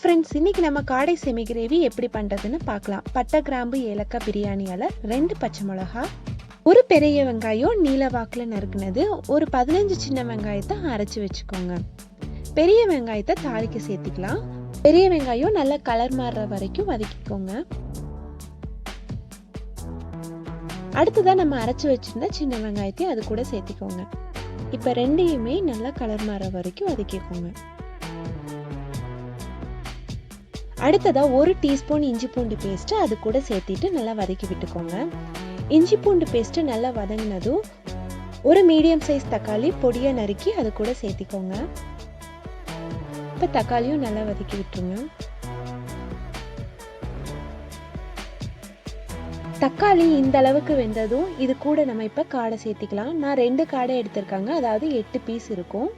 Friends, இன்னைக்கு நம்ம காடை செமி கிரேவி எப்படி பண்ணுறதுன்னு பார்க்கலாம். பட்டை, கிராம்பு, ஏலக்காய், பிரியாணி இலை, 2 பச்சை மிளகா, ஒரு பெரிய வெங்காயம் நீல வாக்கில் நறுக்குனது, ஒரு 15 சின்ன வெங்காயத்தை அரைச்சி வச்சுக்கோங்க. பெரிய வெங்காயத்தை தாளிக்க சேர்த்திக்கலாம். பெரிய வெங்காயம் நல்லா கலர் மாறுற வரைக்கும் வதக்கிக்கோங்க. அடுத்ததான் நம்ம அரைச்சி வச்சிருந்த சின்ன வெங்காயத்தையும் அது கூட சேர்த்திக்கோங்க. இப்போ ரெண்டையுமே நல்லா கலர் மாறுற வரைக்கும் வதக்கிக்கோங்க. அடுத்ததா 1 டீஸ்பூன் இஞ்சி பூண்டு பேஸ்ட் அது கூட சேர்த்திட்டு நல்லா வதக்கி விட்டுக்கோங்க. இஞ்சி பூண்டு பேஸ்ட் நல்லா வதங்கினதும் ஒரு மீடியம் சைஸ் தக்காளி பொடியா நறுக்கி அது கூட சேர்த்திக்கோங்க. இப்போ தக்காளியும் நல்லா வதக்கி விட்டுருங்க. தக்காளி இந்த அளவுக்கு வெந்ததும் இது கூட நம்ம இப்போ காடை சேர்த்திக்கலாம். நான் 2 காடை எடுத்திருக்காங்க, அதாவது 8 பீஸ் இருக்கும்.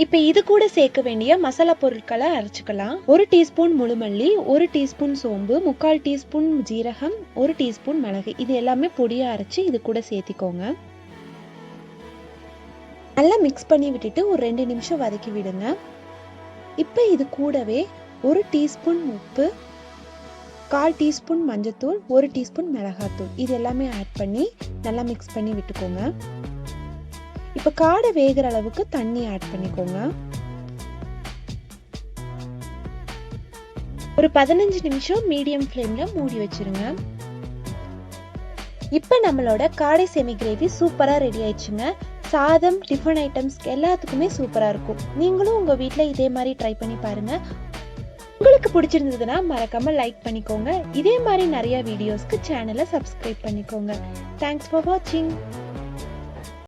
இப்போ இது கூட சேர்க்க வேண்டிய மசாலா பொருட்களை அரைச்சிக்கலாம். 1 டீஸ்பூன் முழுமல்லி, 1 டீஸ்பூன் சோம்பு, 3/4 டீஸ்பூன் ஜீரகம், 1 டீஸ்பூன் மிளகு, இது எல்லாமே பொடியா அரைச்சி இது கூட சேர்த்திக்கோங்க. நல்லா மிக்ஸ் பண்ணி விட்டுட்டு ஒரு 2 நிமிஷம் வதக்கி விடுங்க. இப்போ இது கூடவே 1 டீஸ்பூன் உப்பு, 1/4 டீஸ்பூன் மஞ்சத்தூள், 1 டீஸ்பூன் மிளகாத்தூள், இது எல்லாமே ஆட் பண்ணி நல்லா மிக்ஸ் பண்ணி விட்டுக்கோங்க. இப்போ காடை வேகிற அளவுக்கு தண்ணி ஆட் பண்ணிக்கோங்க. ஒரு 15 நிமிஷம் மீடியம் ஃப்ளேம்ல மூடி வச்சிருங்க. இப்போ நம்மளோட காடை செமி கிரேவி சூப்பரா ரெடி ஆயிடுச்சுங்க. சாதம், டிஃபன் ஐட்டம்ஸ் எல்லாத்துக்குமே சூப்பரா இருக்கும். நீங்களும் உங்க வீட்ல இதே மாதிரி ட்ரை பண்ணி பாருங்க. உங்களுக்கு பிடிச்சிருந்ததுன்னா மறக்காம லைக் பண்ணிக்கோங்க. இதே மாதிரி நிறைய வீடியோஸ்க்கு சேனலை சப்ஸ்கிரைப் பண்ணிக்கோங்க. தேங்க்ஸ் ஃபார் வாட்சிங்.